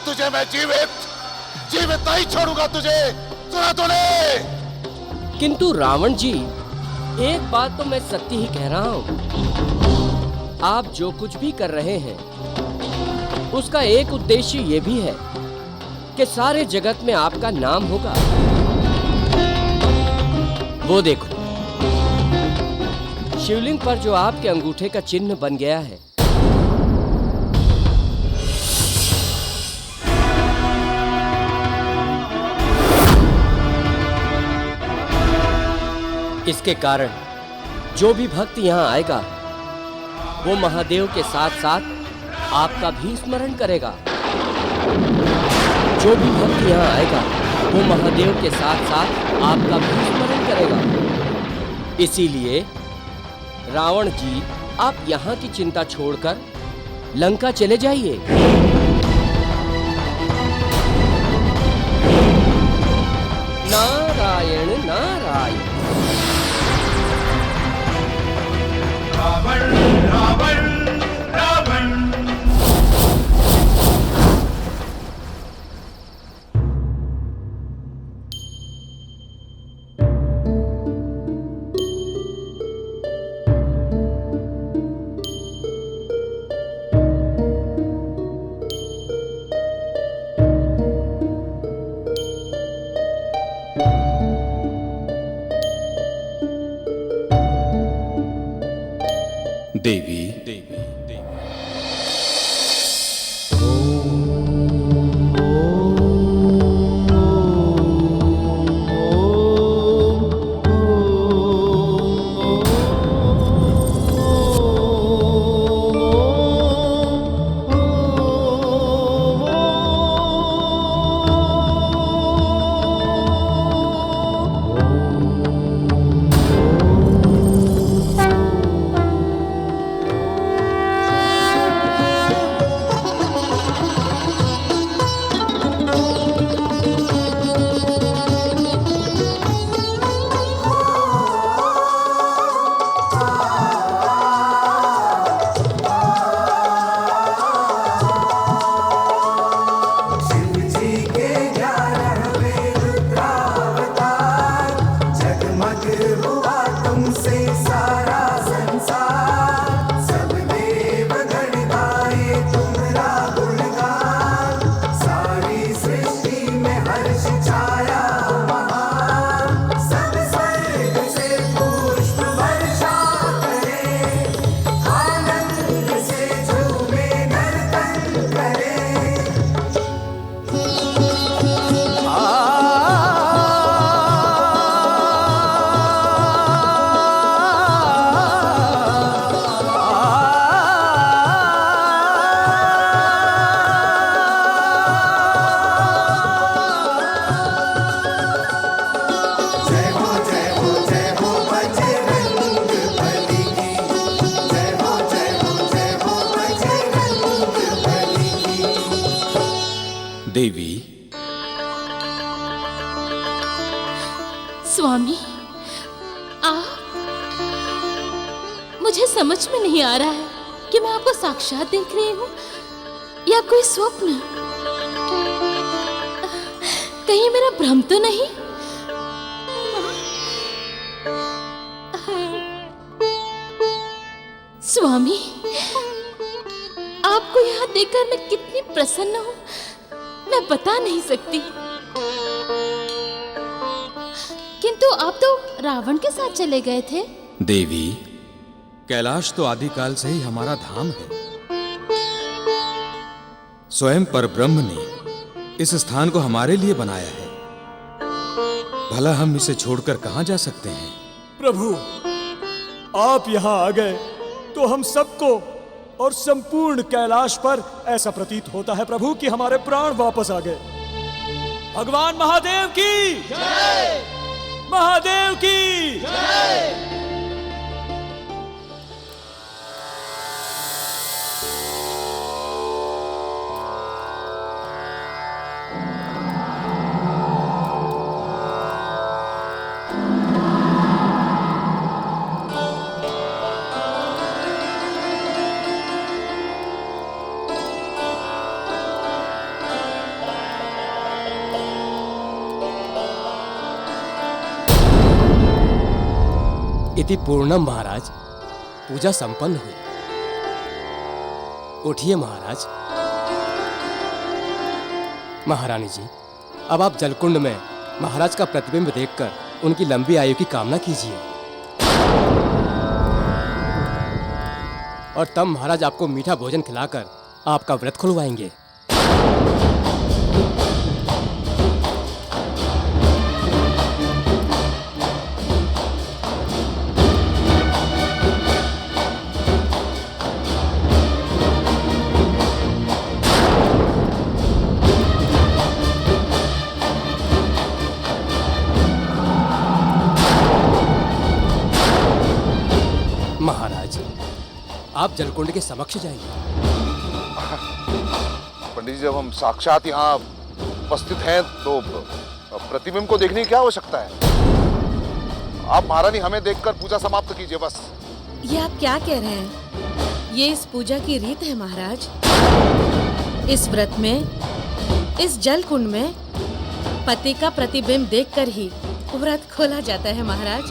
तुझे मैं जीवित नहीं छोड़ूंगा तुझे, सुना तूने? किंतु रावण जी, एक बात तो मैं सत्य ही कह रहा हूँ। आप जो कुछ भी कर रहे हैं उसका एक उद्देश्य ये भी है कि सारे जगत में आपका नाम होगा। वो देखो, शिवलिंग पर जो आपके अंगूठे का चिन्ह बन गया है, इसके कारण जो भी भक्त यहाँ आएगा वो महादेव के साथ साथ आपका भी स्मरण करेगा। जो भी भक्त यहाँ आएगा वो महादेव के साथ साथ आपका भी स्मरण करेगा। इसीलिए रावण जी, आप यहाँ की चिंता छोड़कर लंका चले जाइए। नारायण नारायण। रावण रावण रावण। देवी, देवी। स्वामी, आप, मुझे समझ में नहीं आ रहा है कि मैं आपको साक्षात देख रही हूँ या कोई स्वप्न। कहीं मेरा भ्रम तो नहीं? स्वामी, आपको यहाँ देखकर मैं कितनी प्रसन्न हूँ मैं बता नहीं सकती। किंतु आप तो रावण के साथ चले गए थे। देवी, कैलाश तो आदिकाल से ही हमारा धाम है। स्वयं परब्रह्म ने इस स्थान को हमारे लिए बनाया है। भला हम इसे छोड़कर कहां जा सकते हैं? प्रभु, आप यहाँ आ गए तो हम सबको और संपूर्ण कैलाश पर ऐसा प्रतीत होता है प्रभु कि हमारे प्राण वापस आ गए। भगवान महादेव की जय! महादेव की जय! इति पूर्णम महाराज। पूजा संपन्न हुई। उठिए महाराज। महारानी जी, अब आप जलकुंड में महाराज का प्रतिबिंब देखकर उनकी लंबी आयु की कामना कीजिए और तब महाराज आपको मीठा भोजन खिलाकर आपका व्रत खुलवाएंगे। महाराज, आप जलकुंड के समक्ष जाइए। पंडित जी, जब हम साक्षात यहाँ उपस्थित हैं तो प्रतिबिंब को देखने की क्या आवश्यकता है? आप महारानी हमें देखकर पूजा समाप्त कीजिए बस। ये आप क्या कह रहे हैं? ये इस पूजा की रीत है महाराज। इस व्रत में, इस जल कुंड में पति का प्रतिबिंब देखकर ही व्रत खोला जाता है महाराज।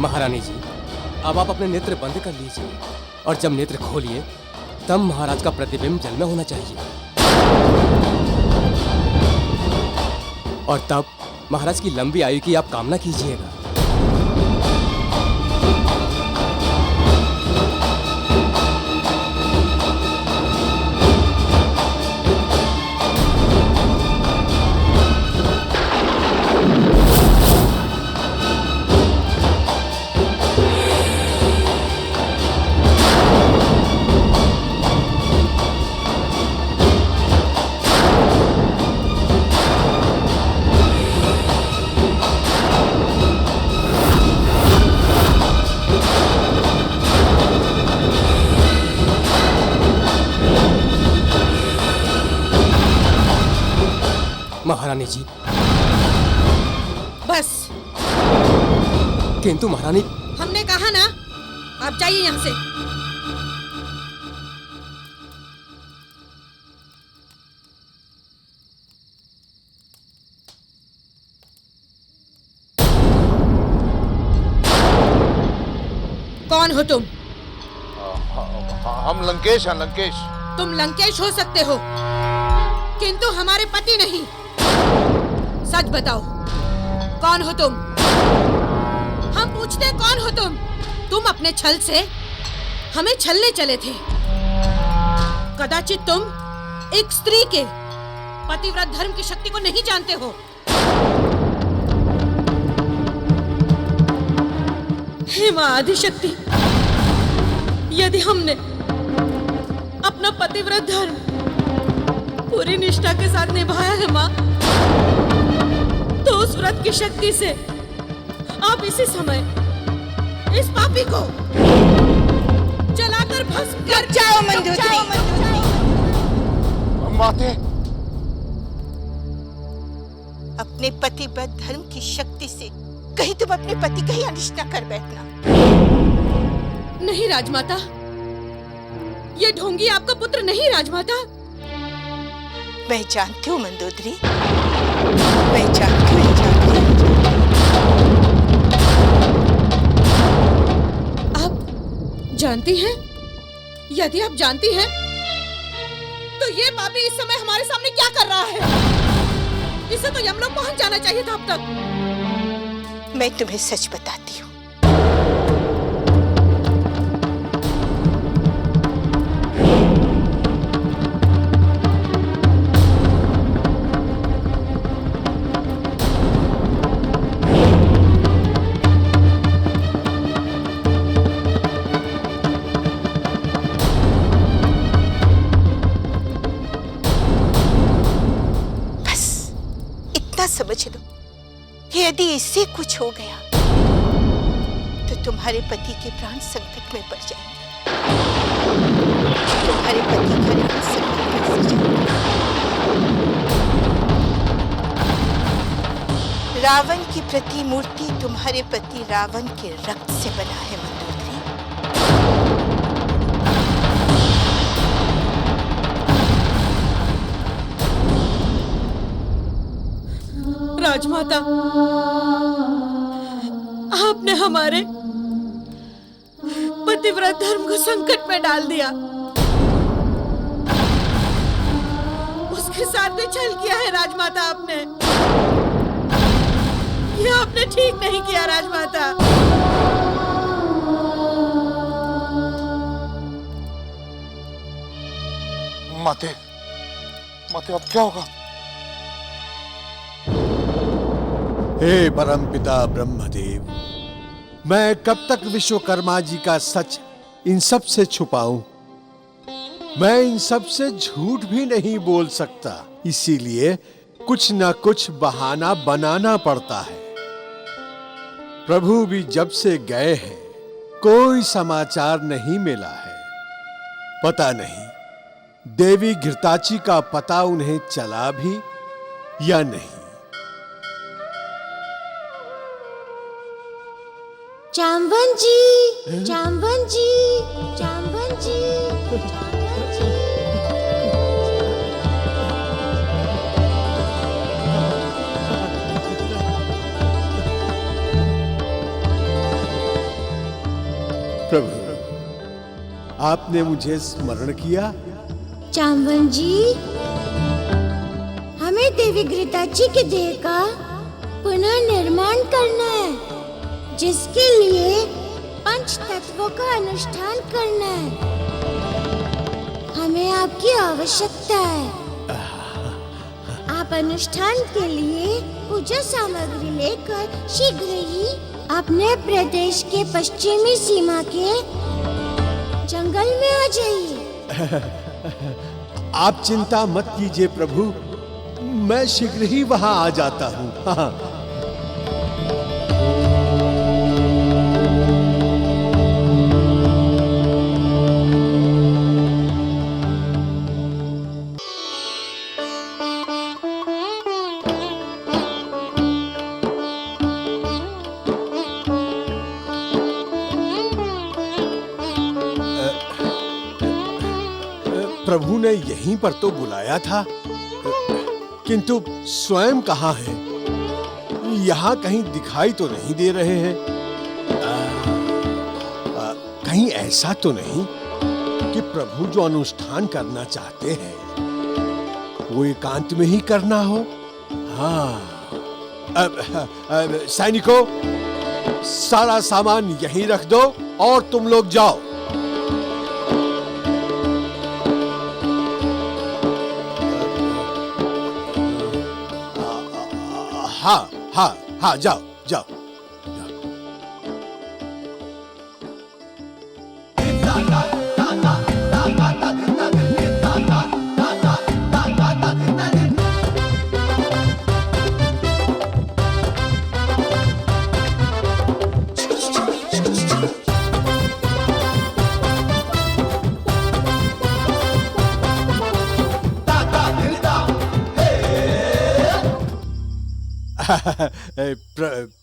महारानी जी, अब आप अपने नेत्र बंद कर लीजिए और जब नेत्र खोलिए तब महाराज का प्रतिबिंब जल में होना चाहिए और तब महाराज की लंबी आयु की आप कामना कीजिएगा। महारानी जी, बस। किंतु महारानी, हमने कहा ना, आप जाइए यहाँ से। कौन हो तुम? हम लंकेश हैं, लंकेश। तुम लंकेश हो सकते हो, किंतु हमारे पति नहीं। सच बताओ, कौन हो तुम? हम पूछते हैं, कौन हो तुम? तुम अपने छल से हमें छलने चले थे। कदाचित तुम एक स्त्री के पतिव्रत धर्म की शक्ति को नहीं जानते हो। हे मां आदिशक्ति, यदि हमने अपना पतिव्रत धर्म पूरी निष्ठा के साथ निभाया है मां, तो उस व्रत की शक्ति से आप इसी समय इस पापी को जलाकर भस्म कर जाओ। मंजूश्री, माते, अपने पतिव्रत धर्म की शक्ति से कहीं तुम अपने पति का ही अनिष्ट न कर बैठना। नहीं राजमाता, ये ढोंगी आपका पुत्र नहीं राजमाता। मैं जानती हूँ मंदोदरी, मैं जानती हूँ। आप जानती हैं? यदि आप जानती हैं, तो ये पापी इस समय हमारे सामने क्या कर रहा है? इसे तो यमलोक पहुंच जाना चाहिए था अब तक। मैं तुम्हें सच बताती हूँ। समझ लो, यदि इससे कुछ हो गया तो तुम्हारे पति के प्राण संकट में पड़ जाएंगे। तुम्हारे पति का प्राण संकट में पड़ जाएंगे। रावण की प्रतिमूर्ति तुम्हारे पति रावण के रक्त से बना है मंदोदरी। राजमाता, आपने हमारे पतिव्रत धर्म को संकट में डाल दिया। उसके साथ भी छल किया है राजमाता आपने। ये आपने ठीक नहीं किया राजमाता। माते, माते अब क्या होगा? हे परमपिता ब्रह्मदेव, मैं कब तक विश्वकर्मा जी का सच इन सब से छुपाऊं? मैं इन सब से झूठ भी नहीं बोल सकता, इसीलिए कुछ न कुछ बहाना बनाना पड़ता है। प्रभु भी जब से गए हैं कोई समाचार नहीं मिला है। पता नहीं देवी घृताची का पता उन्हें चला भी या नहीं। जाम्बवन जी, जाम्बवन जी, जाम्बवन जी, जाम्बवन जी। प्रभु, आपने मुझे स्मरण किया? जाम्बवन जी, हमें देवी घृताची के देह का पुनः निर्माण करना है, जिसके लिए पंच तत्वों का अनुष्ठान करना है। हमें आपकी आवश्यकता है। आप अनुष्ठान के लिए पूजा सामग्री लेकर शीघ्र ही अपने प्रदेश के पश्चिमी सीमा के जंगल में आ जाइए। आप चिंता मत कीजिए प्रभु, मैं शीघ्र ही वहां आ जाता हूं। हाँ। प्रभु ने यहीं पर तो बुलाया था, किंतु स्वयं कहाँ है? यहाँ कहीं दिखाई तो नहीं दे रहे हैं। कहीं ऐसा तो नहीं कि प्रभु जो अनुष्ठान करना चाहते हैं वो एकांत में ही करना हो? हाँ। सैनिकों, सारा सामान यहीं रख दो और तुम लोग जाओ। हाँ हाँ हाँ, जाओ जाओ।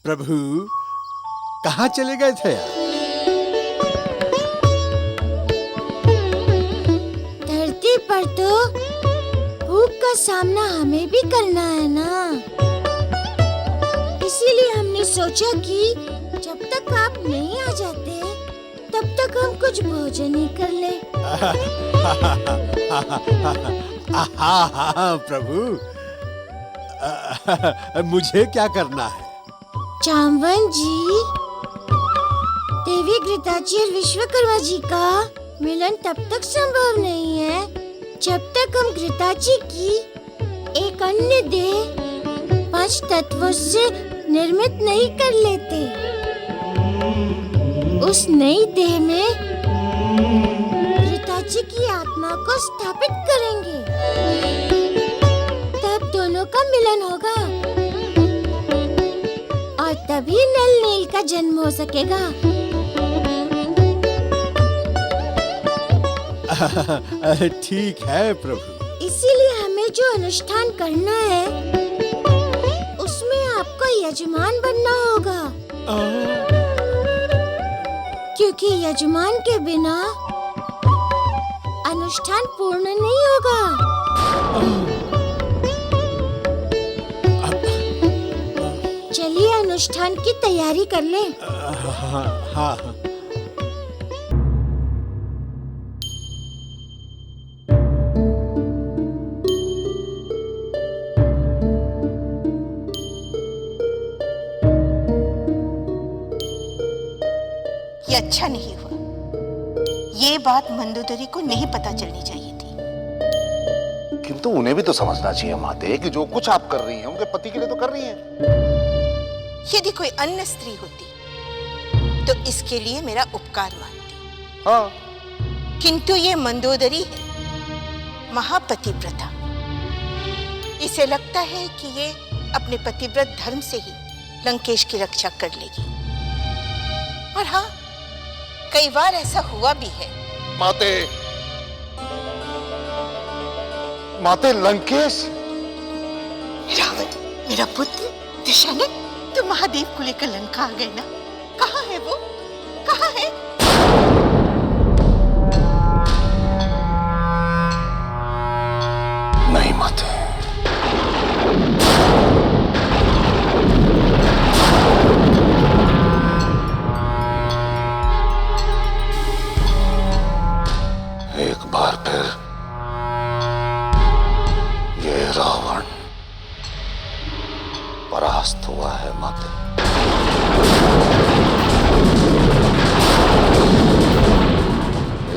प्रभु कहाँ चले गए थे? धरती पर तो भूख का सामना हमें भी करना है ना, इसीलिए हमने सोचा कि जब तक आप नहीं आ जाते तब तक हम कुछ भोजन ही कर ले। हाँ प्रभु, मुझे क्या करना है? जाम्बवन जी, देवी घृताची और विश्वकर्मा जी का मिलन तब तक संभव नहीं है जब तक हम घृताची की एक अन्य देह पंच तत्वों से निर्मित नहीं कर लेते। उस नई देह में घृताची की आत्मा को स्थापित करेंगे, तब दोनों का मिलन होगा और तभी नल नील का जन्म हो सकेगा। ठीक है प्रभु। इसीलिए हमें जो अनुष्ठान करना है उसमें आपको यजमान बनना होगा, क्योंकि यजमान के बिना अनुष्ठान पूर्ण नहीं होगा। अनुष्ठान की तैयारी कर लें। हाँ हाँ। ये अच्छा नहीं हुआ। ये बात मंदोदरी को नहीं पता चलनी चाहिए थी। किंतु उन्हें भी तो समझना चाहिए माते कि जो कुछ आप कर रही हैं उनके पति के लिए तो कर रही हैं। यदि कोई अन्य स्त्री होती तो इसके लिए मेरा उपकार मानती। हाँ, किंतु ये मंदोदरी है, महापति प्रथा। इसे लगता है कि ये अपने पतिव्रत धर्म से ही लंकेश की रक्षा कर लेगी। और हाँ, कई बार ऐसा हुआ भी है। माते, माते लंकेश रावण मेरा पुत्र दशरथ, तो महादेव को लेकर लंका आ गए ना? कहाँ है वो? कहाँ है? नहीं माते, एक बार फिर ये रावण परास्त हुआ है माते।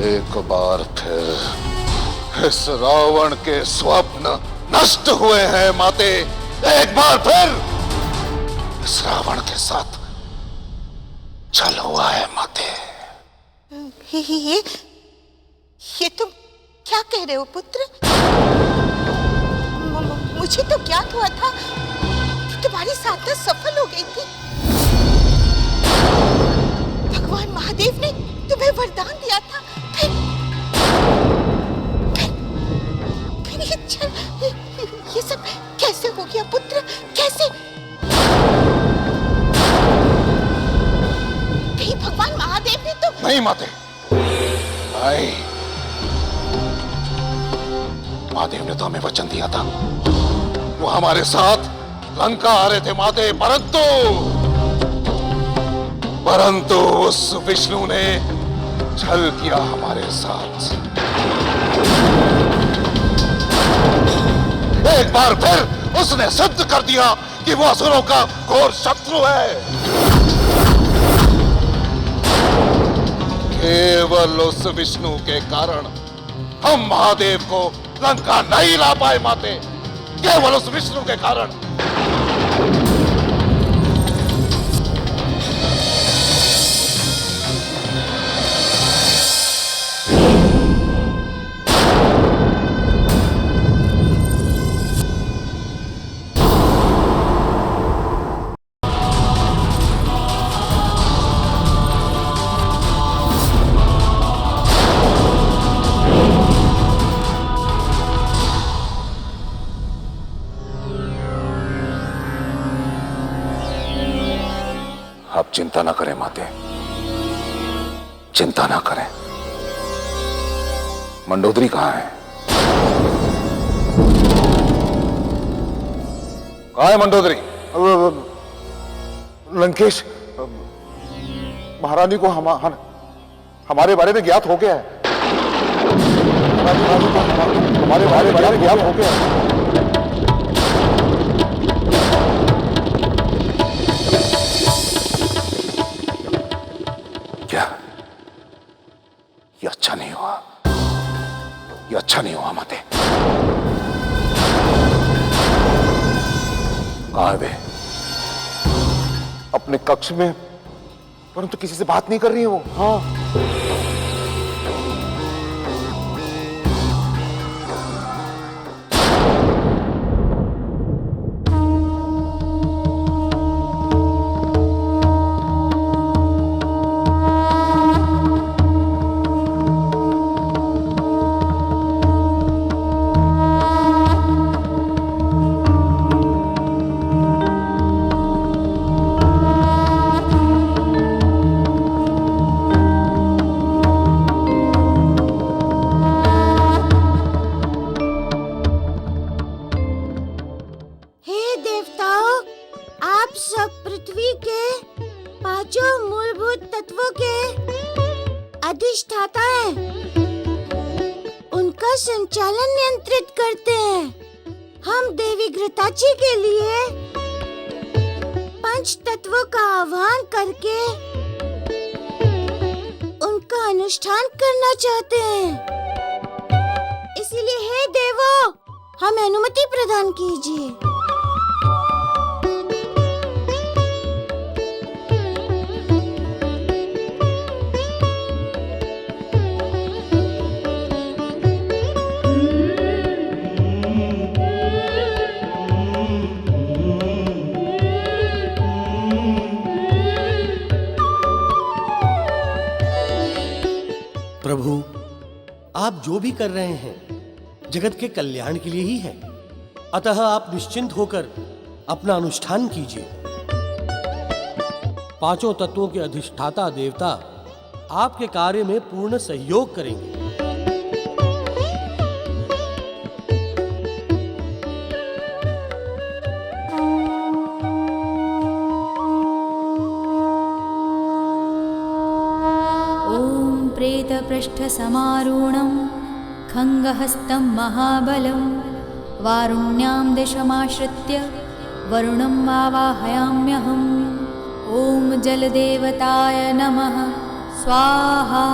एक बार फिर इस रावण के स्वप्न नष्ट हुए हैं माते। एक बार फिर इस रावण के साथ छल हुआ है माते। ये तुम क्या कह रहे हो पुत्र? मुझे तो ज्ञात हुआ था कि तुम्हारी साधना सफल हो गई थी। भगवान महादेव ने तुम्हें वरदान दिया था। फिर ये सब कैसे हो गया पुत्र? कैसे? कहीं भगवान महादेव ने तो नहीं माते, नहीं। महादेव ने तो हमें वचन दिया था, वो हमारे साथ लंका आ रहे थे माते, परंतु उस विष्णु ने छल किया हमारे साथ। एक बार फिर उसने सिद्ध कर दिया कि वो असुरों का घोर शत्रु है। केवल उस विष्णु के कारण हम महादेव को लंका नहीं ला पाए माते, केवल उस विष्णु के कारण। आप चिंता ना करें माते, चिंता ना करें। मंडोदरी कहाँ है? कहाँ है मंडोदरी? लंकेश, महारानी को हमारे बारे में ज्ञात हो गया है। महारानी को हमारे बारे में ज्ञात हो गया है। क्या? ये अच्छा नहीं हुआ, ये अच्छा नहीं हुआ माते। कहाँ है वे? अपने कक्ष में, परंतु किसी से बात नहीं कर रही है वो। हाँ, पृथ्वी के पांचों मूलभूत तत्वों के अधिष्ठाता हैं। उनका संचालन नियंत्रित करते हैं। हम देवी घृताची के लिए पंच तत्वों का आह्वान करके उनका अनुष्ठान करना चाहते हैं। इसीलिए हे देवो, हमें अनुमति प्रदान कीजिए। प्रभु, आप जो भी कर रहे हैं जगत के कल्याण के लिए ही है, अतः आप निश्चिंत होकर अपना अनुष्ठान कीजिए। पांचों तत्वों के अधिष्ठाता देवता आपके कार्य में पूर्ण सहयोग करेंगे। प्रेतपृष्ठसमारूढं खङ्गहस्तं महाबलं वारुण्यां दिशमाश्रित्य वरुणं आवाहयाम्यहम्। ॐ जलदेवताय नमः स्वाहा।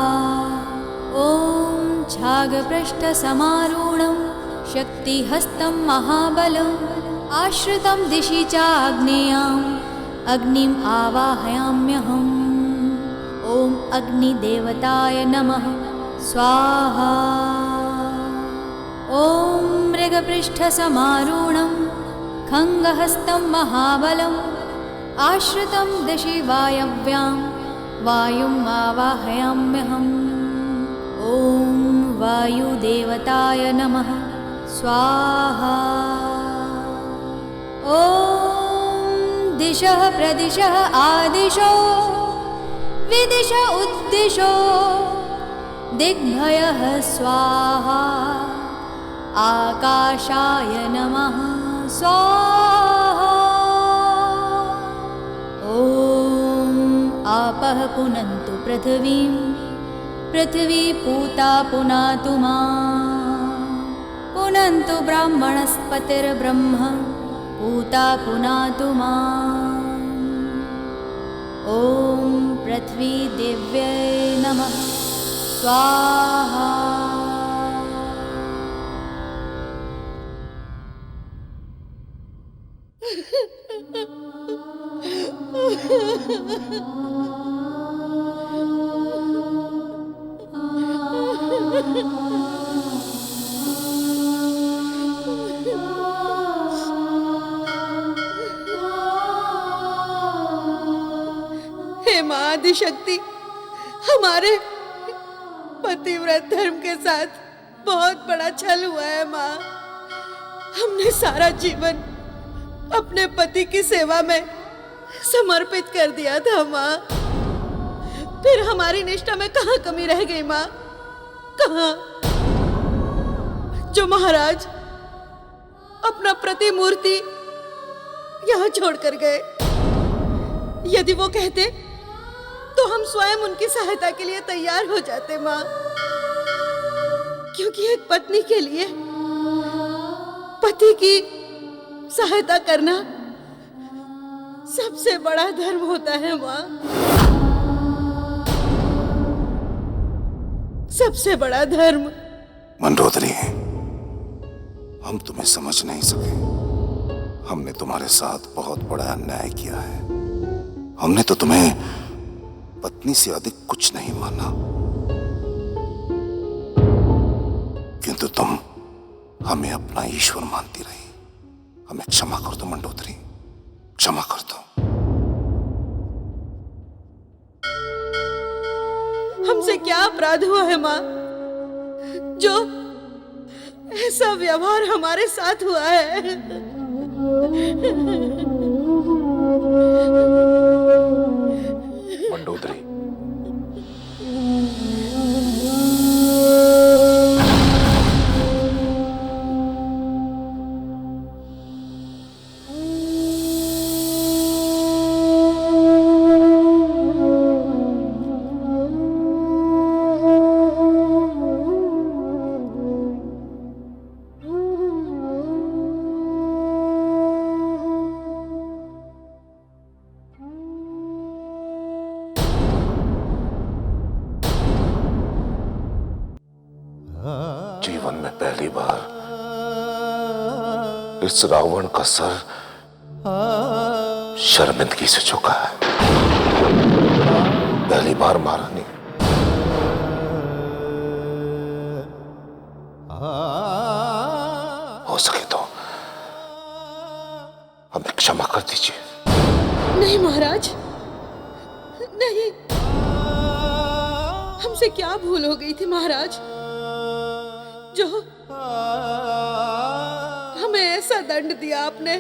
ॐ छागपृष्ठसमारूढं शक्तिहस्तं महाबलम् आश्रितं दिशि चाग्नेयाम् अग्निम् आवाहयाम्यहम्। ॐ अग्निदेवताय नमः स्वाहा। ॐ मृगपृष्ठसमारूढं खङ्गहस्तं महाबलम् आश्रितं दिशि वायव्यां वायुम् आवाहयाम्यहम्। ॐ वायुदेवताय नमः स्वाहा। ॐ दिशः प्रदिशः आदिशो विदिश उद्दिशो दिग्भयः स्वाहा। आकाशाय नमः स्वाहा। ॐ आपः पुनन्तु पृथिवीं पृथिवी पूता पुनातु मां। पुनन्तु ब्राह्मणस्पतिर्ब्रह्म पूता पुनातु माम्। ॐ पृथ्वी देव्यै नमः स्वाहा। हे मां आदिशक्ति, हमारे पतिव्रत धर्म के साथ बहुत बड़ा छल हुआ है मां। हमने सारा जीवन अपने पति की सेवा में समर्पित कर दिया था मां। फिर हमारी निष्ठा में कहाँ कमी रह गई मां? कहाँ? जो महाराज अपना प्रतिमूर्ति यहाँ छोड़कर गए, यदि वो कहते तो हम स्वयं उनकी सहायता के लिए तैयार हो जाते मां। क्योंकि एक पत्नी के लिए पति की सहायता करना सबसे बड़ा धर्म होता है मां। सबसे बड़ा धर्म। मंडोदरी, हम तुम्हें समझ नहीं सके। हमने तुम्हारे साथ बहुत बड़ा अन्याय किया है। हमने तो तुम्हें पत्नी से अधिक कुछ नहीं माना, किंतु तुम हमें अपना ईश्वर मानती रही। हमें क्षमा कर दो मंडोदरी, क्षमा कर दो। हमसे क्या अपराध हुआ है मां, जो ऐसा व्यवहार हमारे साथ हुआ है? मंडोदरी, पहली बार इस रावण का सर शर्मिंदगी से झुका है। पहली बार महारानी। हो सके तो हमें क्षमा कर दीजिए। नहीं महाराज, नहीं। हमसे क्या भूल हो गई थी महाराज, जो हमें ऐसा दंड दिया आपने।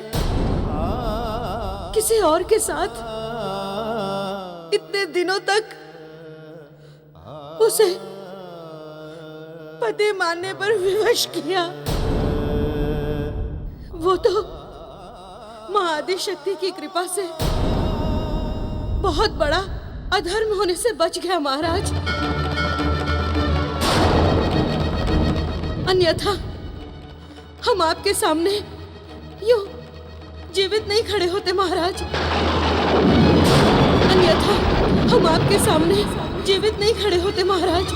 किसी और के साथ इतने दिनों तक उसे पति मानने पर विवश किया। वो तो महाआदि शक्ति की कृपा से बहुत बड़ा अधर्म होने से बच गया महाराज। अन्यथा हम आपके सामने यूं जीवित नहीं खड़े होते महाराज। अन्यथा हम आपके सामने जीवित नहीं खड़े होते महाराज।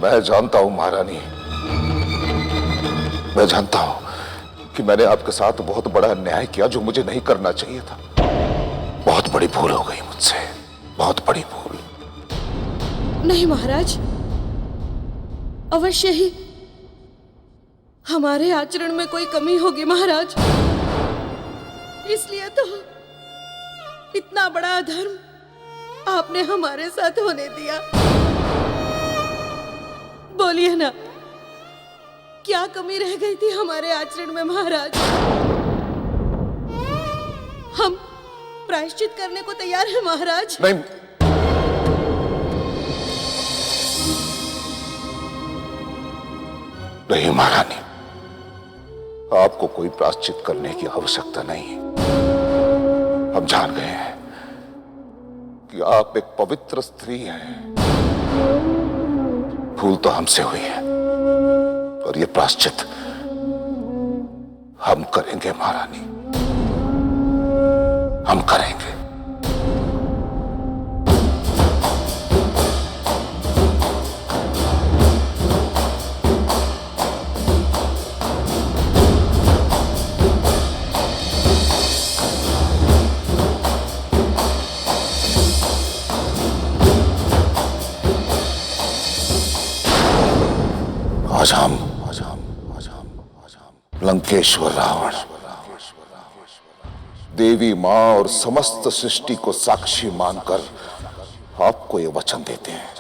मैं जानता हूं महारानी, मैं जानता हूं कि मैंने आपके साथ बहुत बड़ा अन्याय किया जो मुझे नहीं करना चाहिए था। बहुत बड़ी भूल हो गई मुझसे, बहुत बड़ी भूल। नहीं महाराज, अवश्य ही हमारे आचरण में कोई कमी होगी महाराज। इसलिए तो इतना बड़ा अधर्म आपने हमारे साथ होने दिया। बोलिए ना, क्या कमी रह गई थी हमारे आचरण में महाराज? हम प्रायश्चित करने को तैयार हैं महाराज। नहीं, नहीं महारानी, आपको कोई प्रायश्चित करने की आवश्यकता नहीं। हम जान गए हैं कि आप एक पवित्र स्त्री हैं। भूल तो हमसे हुई है और ये प्रायश्चित हम करेंगे महारानी, हम करेंगे। आज हम लंकेश्वर रावण, देवी मां और समस्त सृष्टि को साक्षी मानकर आपको ये वचन देते हैं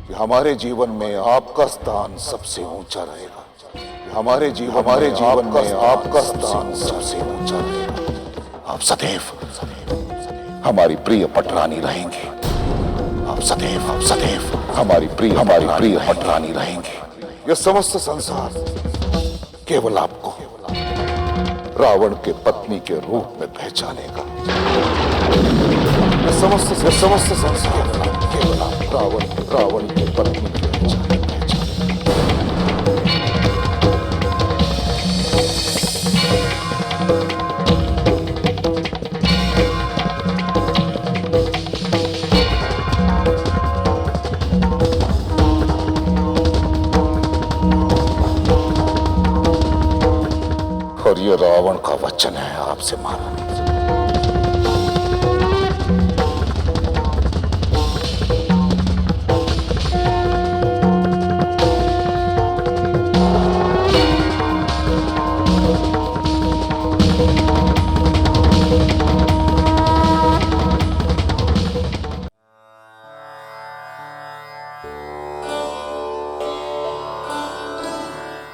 कि हमारे जीवन में आपका स्थान सबसे ऊंचा रहेगा। हमारे जीवन में आपका स्थान सबसे ऊंचा रहेगा। आप सदैव हमारी प्रिय पटरानी रहेंगे। आप सदैव हमारी प्रिय पटरानी रहेंगे। यह समस्त संसार केवल आपको रावण के पत्नी के रूप में पहचानेगा। यह समस्त संसार केवल आप रावण के पत्नी के पहचानेगा। और ये रावण का वचन है आपसे महारानी।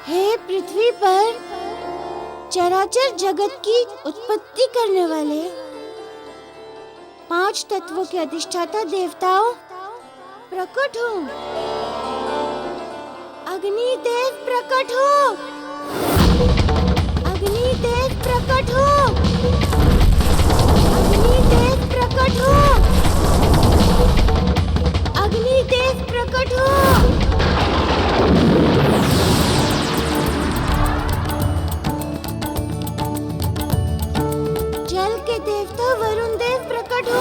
हे पृथ्वी पर चराचर जगत की उत्पत्ति करने वाले 5 तत्वों के अधिष्ठाता देवताओं, प्रकट हो। अग्निदेव प्रकट हो। अग्निदेव प्रकट हो। अग्निदेव प्रकट हो। अग्निदेव प्रकट हो। देवता वरुण देव प्रकट हो।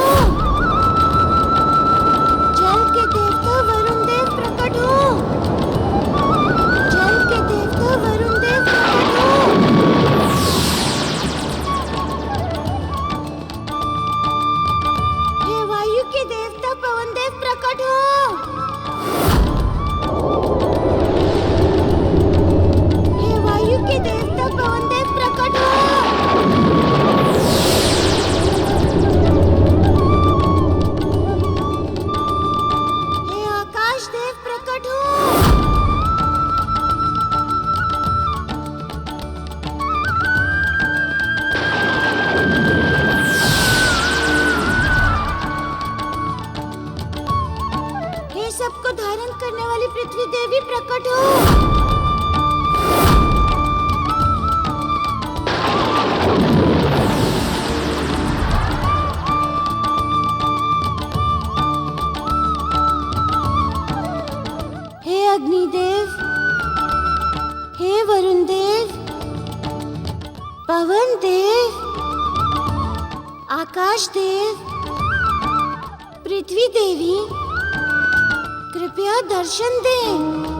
स्टार्ट हो। हे अग्निदेव, हे वरुण देव, पवन देव, आकाश देव, पृथ्वी देवी, कृपया दर्शन दें।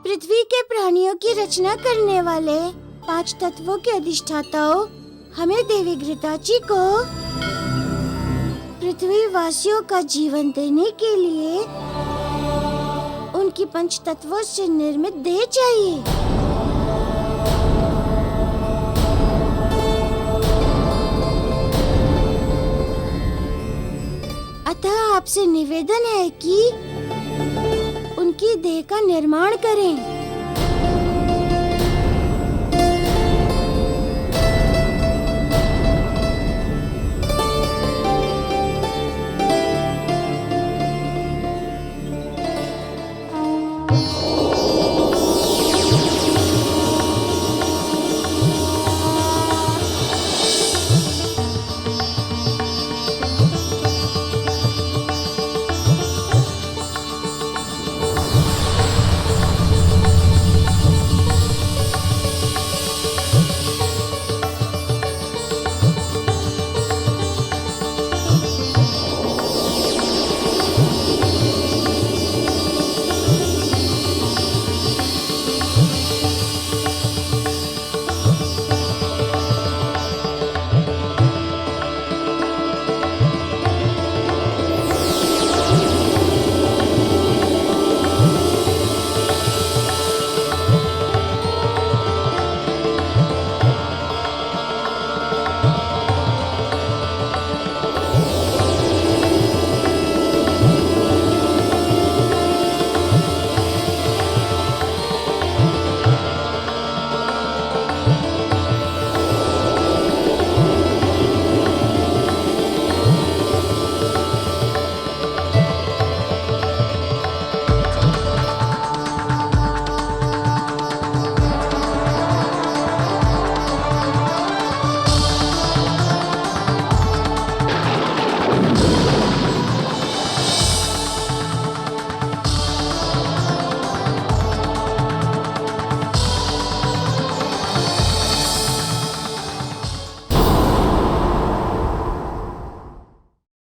पृथ्वी के प्राणियों की रचना करने वाले 5 तत्वों के अधिष्ठाताओं हमें देवी घृताची को पृथ्वी वासियों का जीवन देने के लिए उनकी 5 तत्वों से निर्मित देह चाहिए। अतः आपसे निवेदन है कि उनकी देह का निर्माण करें।